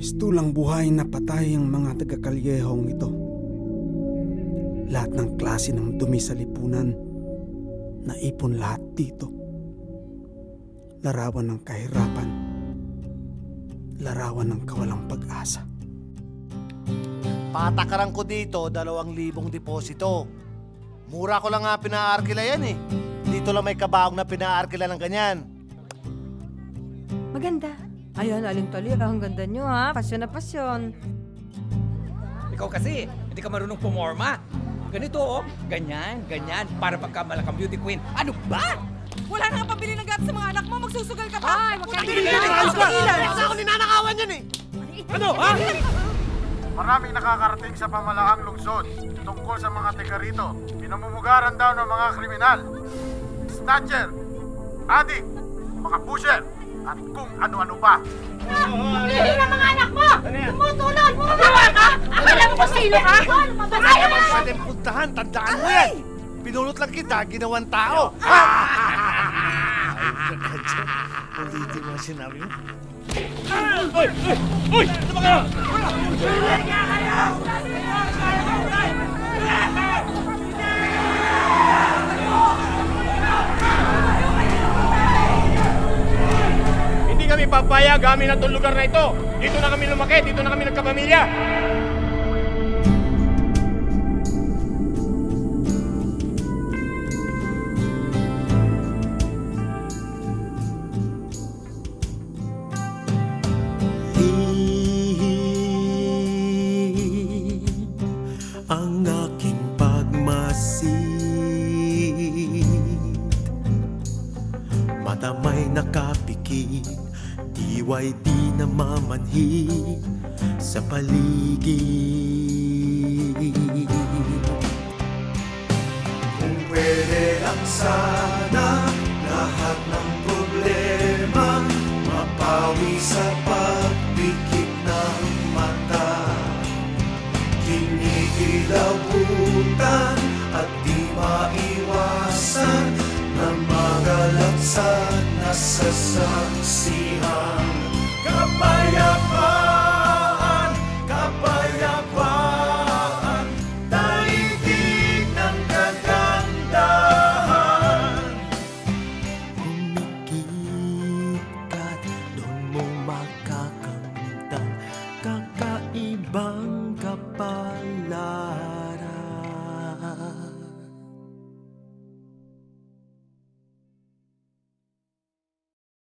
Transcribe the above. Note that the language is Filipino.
Mistulang buhay na patay ang mga taga-Kalyehong ito. Lahat ng klase ng dumi sa lipunan, naipon lahat dito. Larawan ng kahirapan, larawan ng kawalang pag-asa. Patakaran ko dito, 2,000 deposito. Mura ko lang nga pinaarkila yan eh. Dito lang may kabaong na pinaarkila ng ganyan. Maganda. Ayan, Aling Talia, ang ganda nyo ha. Pasyon na pasyon. Ikaw kasi, hindi ka marunong pumorma. Ganito oh, ganyan, ganyan, para pagkamalakang beauty queen. Ano ba? Wala na nga pabili ng gatas sa mga anak mo, magsusugal ka pa! Ay, Pabili magkakabili na ka pa! Sa ako ninanakawan yan eh! Ano, ha? Maraming nakakarating sa pamalaang lungsod tungkol sa mga tiga rito. Pinamumugaran daw ng mga kriminal, snatcher, adik, mga pusher, at kung ano-ano pa. Pili ng mga anak mo! Tumutulon! Bumagawa ka! Alam mo kung sino ka? Ayaw mo pwedeng puntahan, tandaan mo yan! Pinulot lang kita, ginawang tao! Ulitin mo sinabi mo. Uy! Uy! Ano ba kayo? Hindi kami papayag amin ang lugar na ito. Dito na kami lumaki, dito na kami nagkapamilya. Ang aking pagmasid, mata may nakapikit, diway di namamanhid sa paligid. Kung pwede lang sana lahat ng problema mapawi sa pagpikit ng mata, kinikilabutan at di maiwasan na magalak sa nasasaksihan.